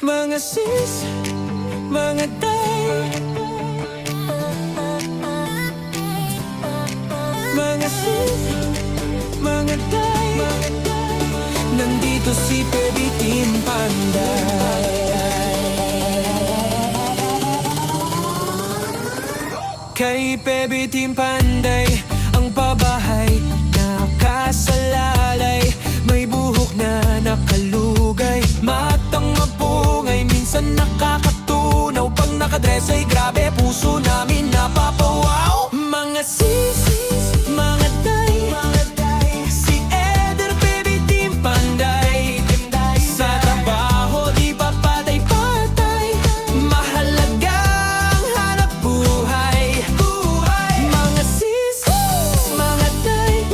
Mga sis, mga day, mga sis, mga day, nandito si Baby Team Panday. Kay Baby Team Panday, ang pabahay nakasalalay, may buhok na nakalugay, matang mapungay, minsan nakakatunaw. Pag nakadress ay grabe, puso namin napapawaw. Mga sis, mga day, si Eder, Baby Team Panday. Sa trabaho di pa patay-patay, mahalagang hanap buhay. Mga sis, mga day,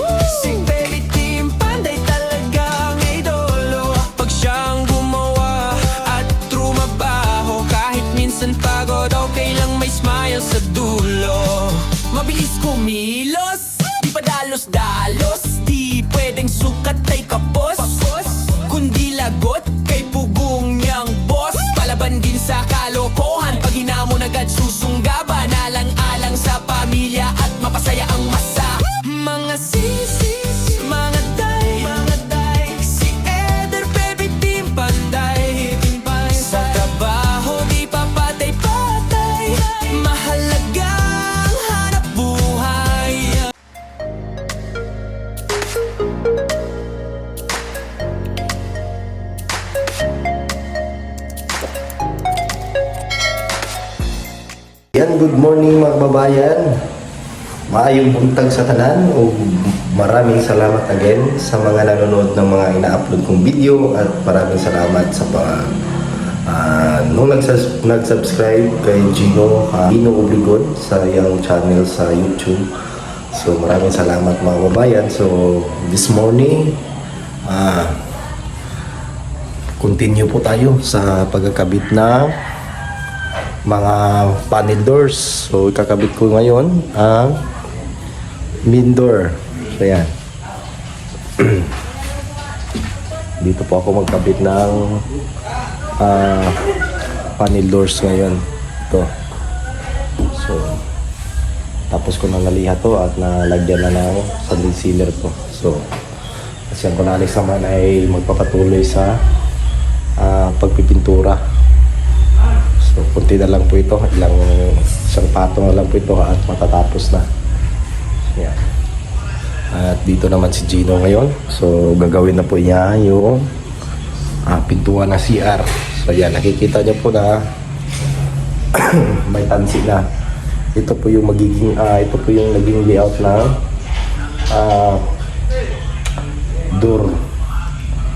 si Baby Team Panday talagang idolo. Pag siyang gumawa at trumabaho, kahit minsan pagod, okay lang may smile sa dulo. Mabilis kumilos, di pa dalos-dalos, di pwedeng sukat ay kapos, kundi lagot kay pugong niyang boss. Palaban din sa kalokohan, pag hinamon agad susunggaban, alang-alang sa pamilya at mapasaya ang masa. Mga sis, mga day, si Eder, Baby Team Panday. Sa trabaho di pa patay-patay, mahalagang hanap buhay. Yan, good morning mga kababayan. Maayong buntag sa tanan o maraming salamat again sa mga nanonood ng mga ina-upload kong video at maraming salamat sa nung nag-subscribe kay Gino Obligod sa iyang channel sa YouTube. So maraming salamat mga kababayan. So this morning continue po tayo sa pagkakabit na mga panel doors. So ikakabit ko ngayon ang main door. So yan. Dito po ako magkabit ng panel doors ngayon. Ito. So tapos ko na naliha to at nalagyan na ng sanding sealer to. So kasi ang kunalis naman ay magpapatuloy sa pagpipintura. So, kunti na lang po ito. Isang patong na lang po ito at matatapos na. Yan. At dito naman si Gino ngayon. So, gagawin na po niya yung pintuan na CR. So, yan. Nakikita niyo po na may tansi na. Ito po yung magiging, ito po yung naging layout ng door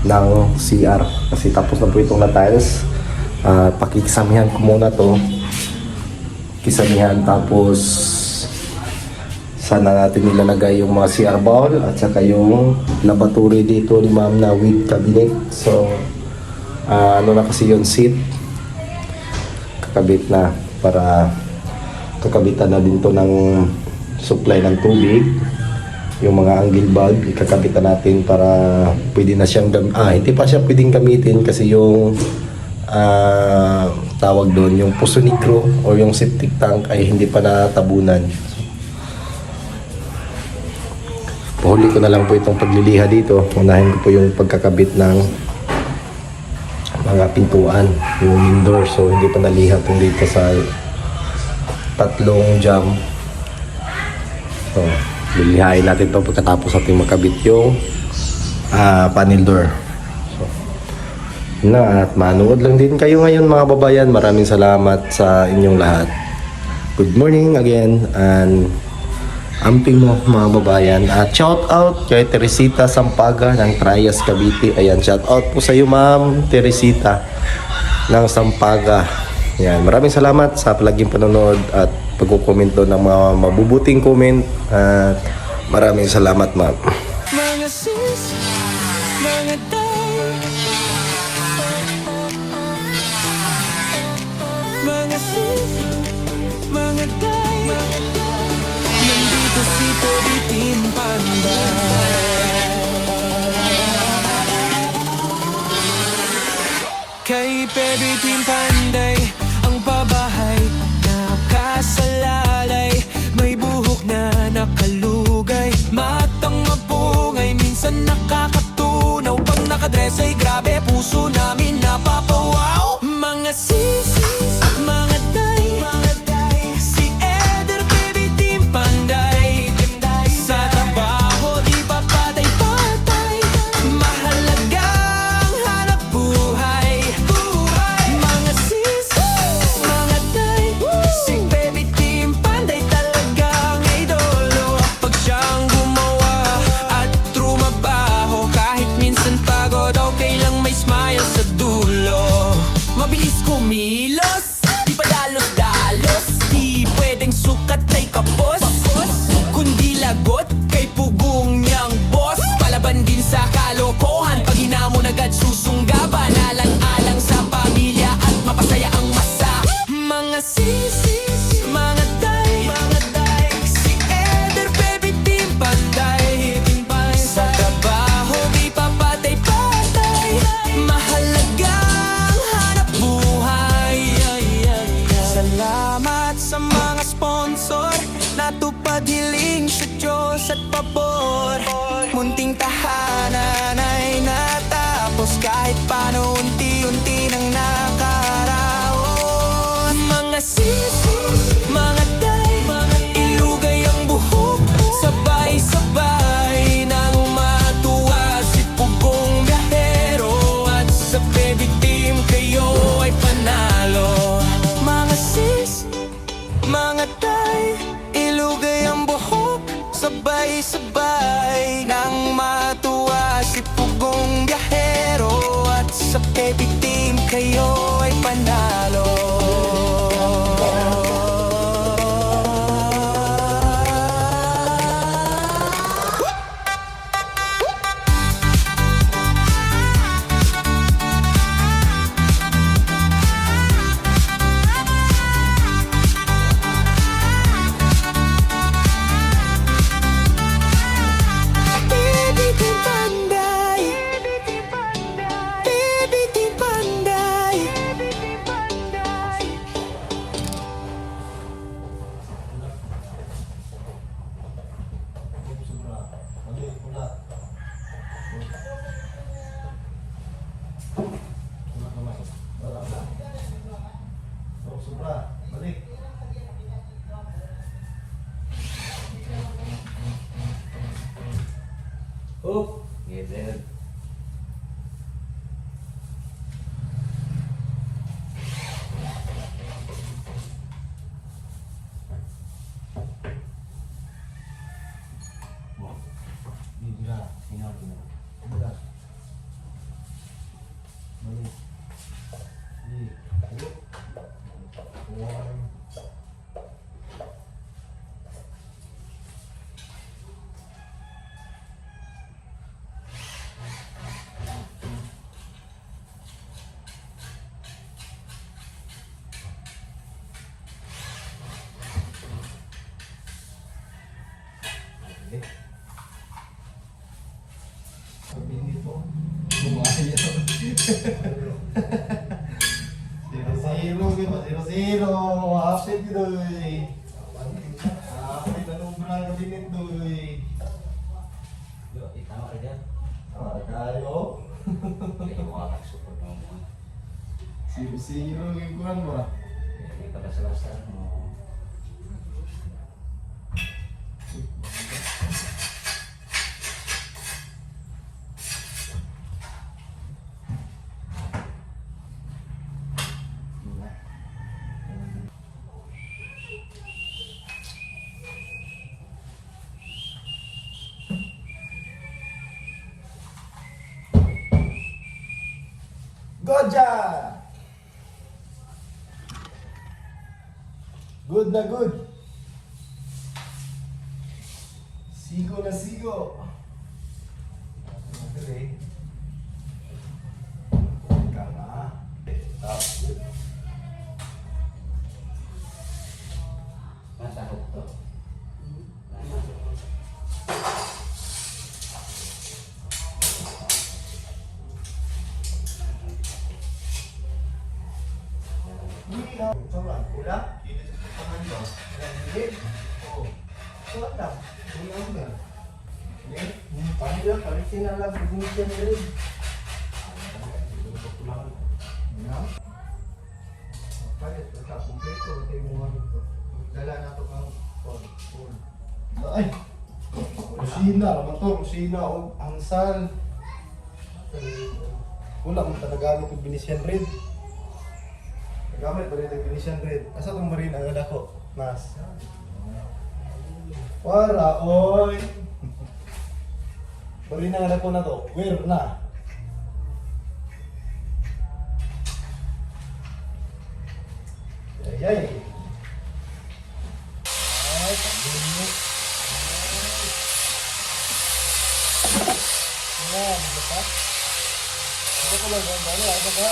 ng CR. Kasi tapos na po itong na-tiles. Pakikisamihan ko muna to, kisamihan, tapos sana natin nilalagay yung mga CR bowl at saka yung laboratory dito ni ma'am na with cabinet. So ano na kasi yung seat kakabit na, para kakabitan na din to ng supply ng tubig. Yung mga angle bulb ikakabitan natin para pwede na siyang hindi pa siya pwedeng gamitin kasi yung tawag doon, yung puso negro o yung septic tank ay hindi pa natabunan. Pahuli ko na lang po itong pagliliha dito. Unahin ko po yung pagkakabit ng mga pintuan, yung indoor. So hindi pa naliha itong dito sa tatlong jam. So lilihain natin ito pagkatapos natin makabit yung panel door. Na at manood lang din kayo ngayon mga babayan. Maraming salamat sa inyong lahat. Good morning again and amping mo mga babayan. At shout out kay Teresita Sampaga ng Trias Cavite. Ayan, shout out po sa iyo ma'am Teresita ng Sampaga. Ayan, maraming salamat sa palaging panonood at pagko-comment doon ng mga mabubuting comment. At maraming salamat ma'am. Mga sis, mga day, mga sis, mga day, nandito si Baby Team Panday. Kay baby team panday. Ang babahay nakasalalay, may buhok na nakalugay, matang mapungay, minsan nakakatunaw. Pag nakadress ay grabe, puso namin napapawaw. Mga sis at mga day, si Eder baby team panday. Sa trabaho di pa patay-patay, mahalagang hanap buhay. Mga sis, mga day, si baby team panday talagang idolo. Pag siyang gumawa at trumabaho, kahit minsan pagod, okay lang may smile sa dulo. Mabilis kumilos, di pa dalos-dalos, di pwedeng sukat ay kapos, kundi lagot kay pugong niyang boss. Palaban din sa kalokohan, pag hinamon agad susunggaban, alang-alang sa pamilya at mapasaya ang masa. Mga sisi, mga day, si Eder baby team panday. Sa trabaho di pa patay-patay, mahalagang hanap buhay. Salamat sa mga sponsor, natupad hiling sa Diyos at pabor. Munting tahanan ay natapos, kahit paano unti-unti nang nakaraos. Mga sisi, mga day, ilugay ang buhok, sabay-sabay nang matuwa si pugong biyahero. At sa baby team kayo ay panalo. Mga sis, mga day, ilugay ang buhok, sabay-sabay nang matuwa si pugong biyahero. At sa baby team kayo ay panalo. Baby team panday, baby team panday. Oh, gitu. Zero. Hapit doy. Hapit anong brang kabinit doy. Yo, itama ka dyan. Kayo. Kaya mo ka support mo mo. Zero yung kuhan mo. Hindi ka basta-basta mo. Goja! Good na good. Sigo na sigo. Okay. Kama. Masarap to. Sama, wala? Hindi sa putahan ba? Hindi. Oo. Wala lang. Wala lang. Paano lang? Palitin na lang. Bumigyan na rin. Palit. Nakakumpleto. Ito yung mga nito. Dala na ito kang phone. Ay! Rosina. Naman to. Rosina. O Hansal. Wala mong talagamit yung Venetian Red. Nagamit pa rin yung Venetian Red. Asa itong marina ang anak ko? Mas. Para, oy! Marina ang anak ko na to. Where na? Yay! Ay, pagdun mo. Ayan, diba? Ito ko lang, ano, ano ba?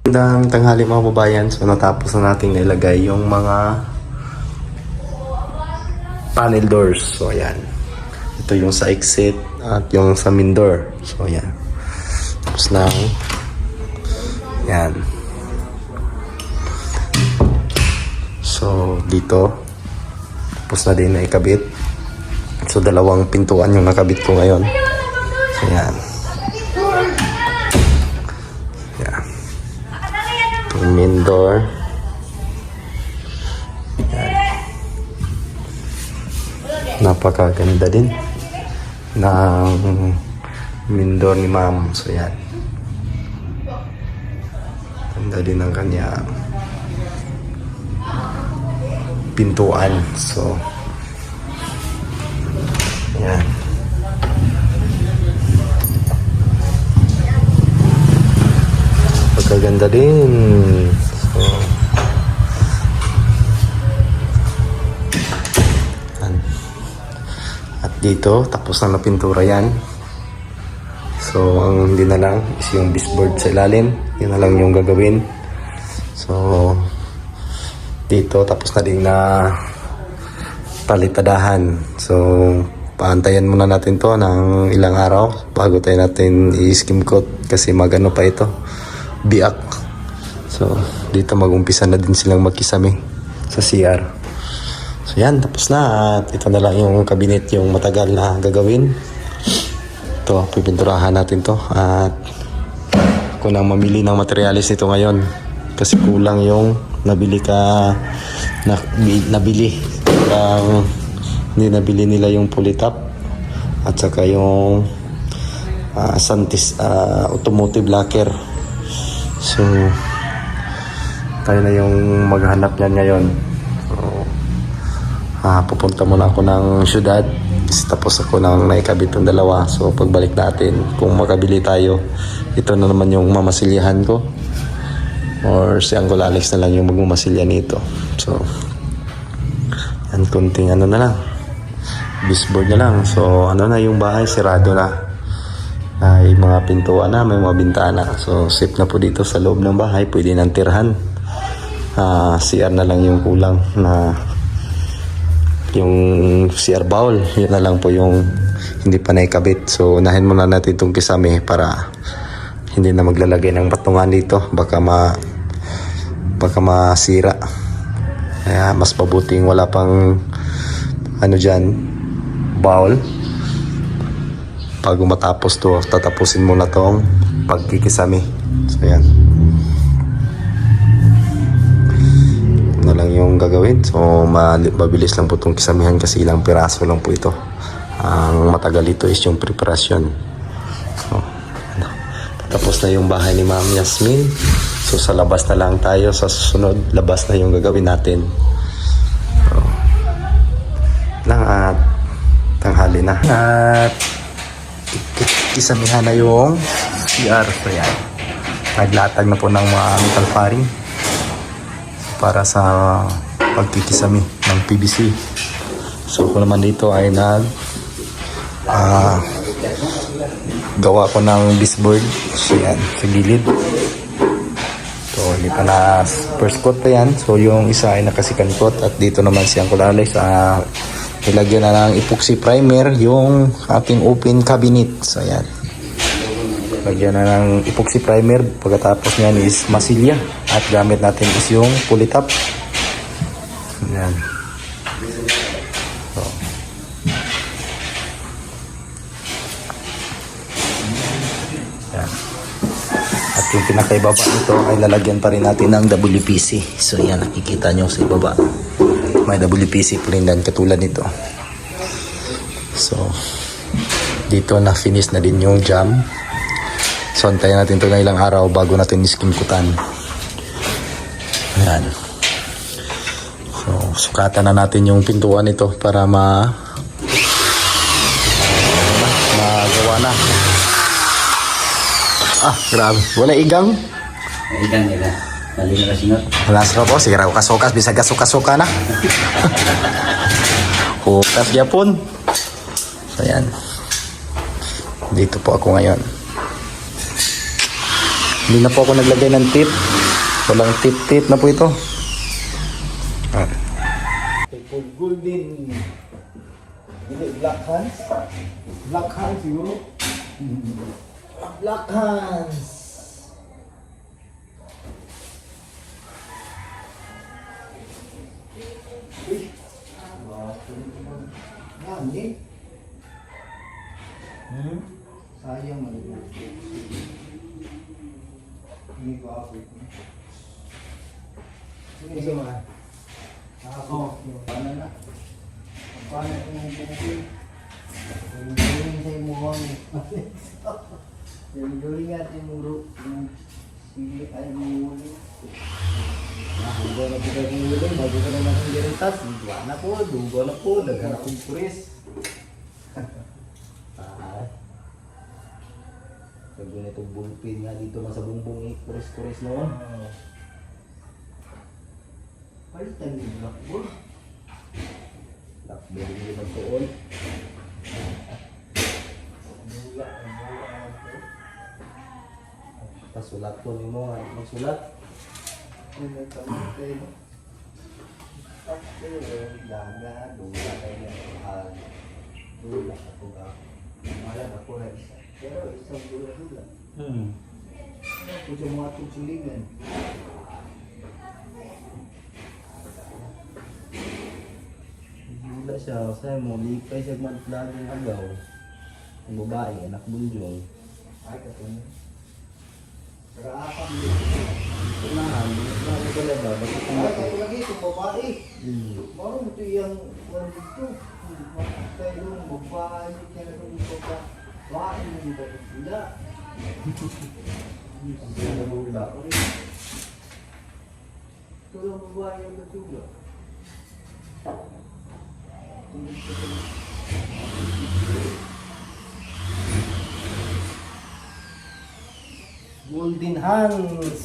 Magandang tanghali mga kababayan. So natapos na natin nilagay yung mga panel doors. So ayan. Ito yung sa exit at yung sa main door. So ayan. Tapos na. Ayan. So dito. Tapos na din na ikabit. So dalawang pintuan yung nakabit ko ngayon. So ayan. Main door. Yan. Napakaganda din ng main door ni ma'am. So yan. Ganda din ng kanya pintuan. So yan. Kaganda din. So, at dito, tapos na napintura yan. So, ang hindi na lang is yung baseboard sa ilalim. Yun na lang yung gagawin. So, dito, tapos na din na palitadahan. So, paantayan muna natin to ng ilang araw bago tayo natin i-skim coat kasi magano pa ito. Biak. So, dito mag-umpisa na din silang magkisami sa CR. So, yan. Tapos na. At ito na lang yung cabinet yung matagal na gagawin. Ito, pipinturahan natin to. At ako nang mamili ng materialis nito ngayon. Kasi kulang yung nabili hindi nabili nila yung Polytop. At saka yung Santis automotive lacquer. So, tayo na yung maghanap niyan ngayon. So, pupunta muna ako ng syudad. Tapos ako nang naikabit ng dalawa. So, pagbalik natin, kung makabili tayo, ito na naman yung mamasilyahan ko. Or si Uncle Alex na lang yung magmamasilya nito. So, yan, kunting ano na lang. Baseboard na lang. So, ano na yung bahay, sirado na. Ay mga pintuan na, may mga bintana. So safe na po dito sa loob ng bahay. Pwede nang tirhan. CR na lang yung kulang na yung CR bowl. Yun na lang po yung hindi pa naikabit. So unahin muna natin itong kisame para hindi na maglalagay ng patungan dito. Baka masira. Kaya mas mabuting wala pang ano dyan, bowl. Bago matapos to, tatapusin muna tong pagkikisami. So yan. Na lang yung gagawin. So mabilis lang po itong kisamihan kasi ilang piraso lang po ito. Ang matagal ito is yung preparasyon. So, tapos na yung bahay ni Ma'am Yasmin. So sa labas na lang tayo. Sa susunod, labas na yung gagawin natin. So, lang at tanghali na. At kisamihan na yung CR. So yan. Naglatag na po ng mga metal paring para sa pagkikisami ng PVC. So ko naman dito ay gawa ko ng baseboard. So yan, sa gilid. So hindi pa na first coat pa yan. So yung isa ay nakasikan coat at dito naman siyang kulalay sa nilagyan na ng epoxy primer yung ating open cabinet. So yan. Lagyan na ng epoxy primer. Pagkatapos niyan is masilya. At gamit natin is yung pulitap. Yan. So. Yan. At yung pinakaibaba nito ay lalagyan pa rin natin ng WPC. So yan, nakikita nyo sa ibaba. May WPC prindan katulad nito. So, dito na finish na din yung jam. So, antayin natin ito na ilang araw bago natin iskim kutan. Ayan. So, sukatan na natin yung pintuan nito para magawa na. Grabe. Wala igang. Ikan nila. Dali nila sinot. Wala sa po. Sige raw, kasukas. Bisag kasuka na. Hukas yapon. So, ayan. Dito po ako ngayon. Hindi na po ako naglagay ng tip. Walang tip na po ito. Golden. Ini Black Hands. Black Hands siguro. Black Hands. Ini. Sayang malubo. Ini ko ako. Ini semua. Ako, paano na? Paano yung bukid? Yung duling sa imuhang. Yung duling at yung muro. Yung sili ay muli. Dugo na po kayo yung duling. Bago ka naman ang geritas. Dugo na po. Daghan akong puris. Pag ganitong bulpin nga dito man sa bumbong kuris-kuris noon. Palitan yung blackboard. Blackboard yung magtuon. Pasulat ko ni mo nga. Magsulat. Ano ito? Daga, dula kayo na. Dula ako ka. Malam ako na isa. Pero isang dula-dula. Ako sa mga tusilingan. Dula siya. Kasi mo, lipay siya magplagong agaw. Ang babae, anak bunjong. Ay, katulad. Karaapang dito. Ito na, hindi ko lang ba? Bakit ang laki itong babae? Marong ito yung one dito. Kaya yung babae, kaya yung babae. Babae mo dito. Hindi. Ito yung babae yung natuga. Golden Hands.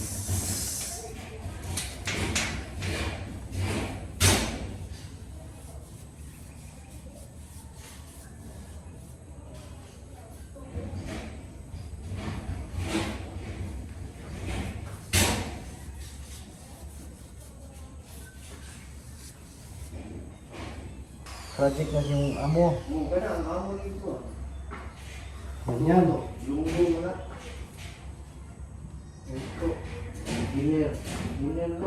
project na yung amo. Oo, kaya ang amo nito. Ganyan. Lumo mo na. Ito. Engineer. Engineer no?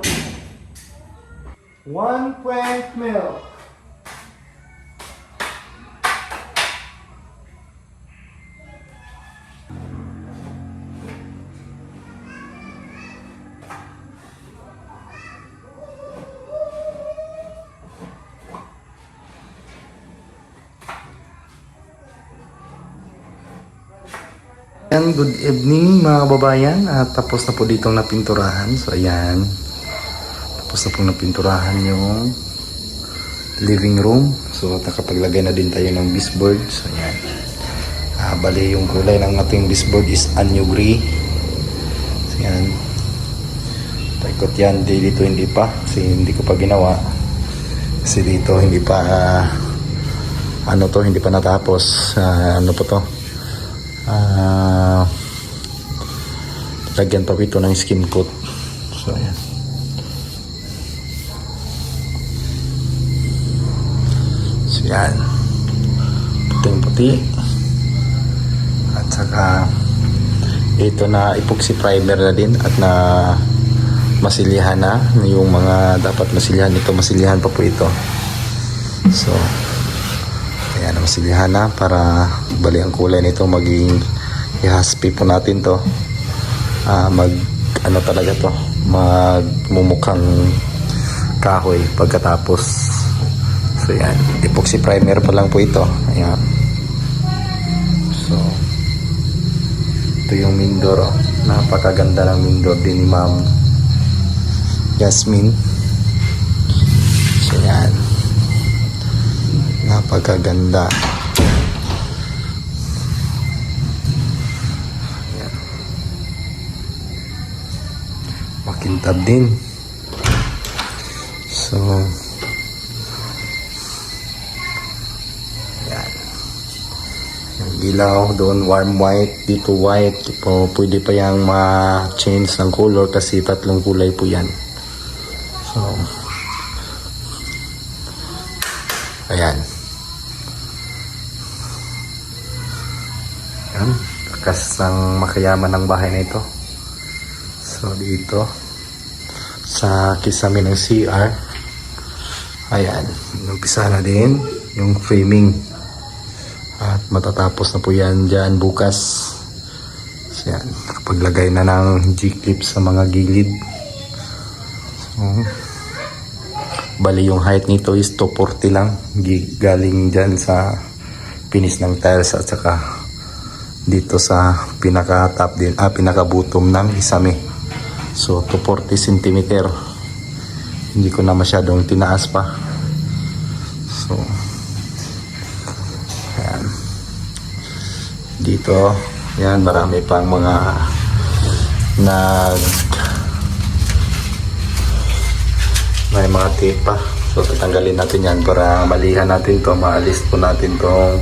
1 pint milk. Ayan, good evening mga kababayan. At tapos na po ditong napinturahan. So ayan. Tapos na pong napinturahan yung living room. So nakapaglagay na din tayo ng baseboard. So ayan. Bali yung kulay ng ating baseboard is anyo gray. So ayan. Paikot yan. Dito hindi pa. Kasi hindi ko pa ginawa. Kasi dito hindi pa hindi pa natapos. Ano po to? Lagyan pa ko ito ng skim coat. So ayan. So yan, puting puti. At saka ito na epoxy primer na din. At na masilihan na yung mga dapat masilihan. Ito masilihan pa po ito. So ayan, masilihan na para bali ang kulay nito maging ihaspi po natin to. Talaga to, magmumukhang kahoy pagkatapos. So yan, epoxy primer pa lang po ito. Ayan. So ito yung main door. Napakaganda ng main door din ni Ma'am Jasmine. So yan, napakaganda. Ayan. Makintab din. So yan. Yung ilaw doon warm white, dito white. Pwede pa yang ma-change ng color kasi tatlong kulay po yan. So ayan. Yan, lakas ng makayaman ng bahay na ito. So dito sa kisame ng CR, ayan, umpisa na din yung framing at matatapos na po yan dyan bukas. So yan, nakapaglagay na ng G-clips sa mga gilid. So bali yung height nito is 240 lang, galing dyan sa finish ng tiles at saka dito sa pinaka-top din, pinaka-bottom ng isame. So 240 cm. Hindi ko na masyadong tinaas pa. So ayan. Dito yan, marami pang mga may mga tape pa. So tatanggalin natin yan para malihan natin to, maalis po natin tong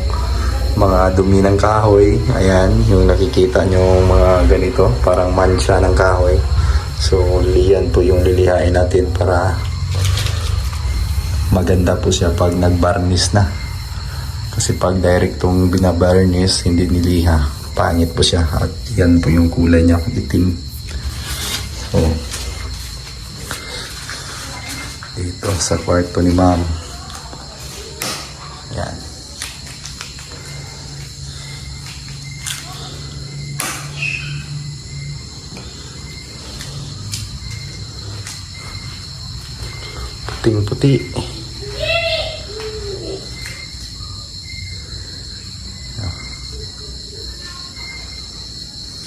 mga dumi ng kahoy. Ayan, yung nakikita nyo mga ganito, parang mansya ng kahoy. So yan po yung lilihain natin para maganda po siya pag nag-varnish na. Kasi pag direktong binabarnish, hindi niliha, pangit po siya. At yan po yung kulay niya, itim. So dito sa kwarto ni Ma'am. Yan. Puting-puti.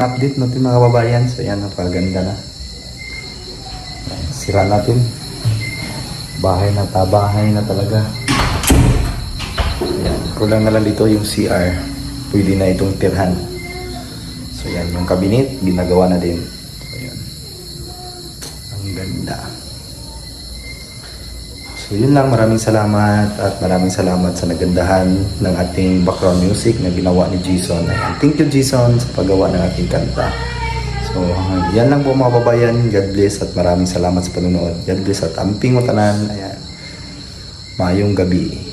Update natin mga kababayan. So yan, napaganda na. Sira natin. Bahay na talaga. Yan. Kulang na lang dito yung CR. Pwede na itong tirhan. So yan, yung cabinet, ginagawa na din. So yan. Ang ganda. So yun lang, maraming salamat at maraming salamat sa nagandahan ng ating background music na ginawa ni Jason. Ayan. Thank you Jason sa paggawa ng ating kanta. So yan lang po mga babayan. God bless at maraming salamat sa panonood. God bless at amping mo tanan. Ayan. Mayong gabi.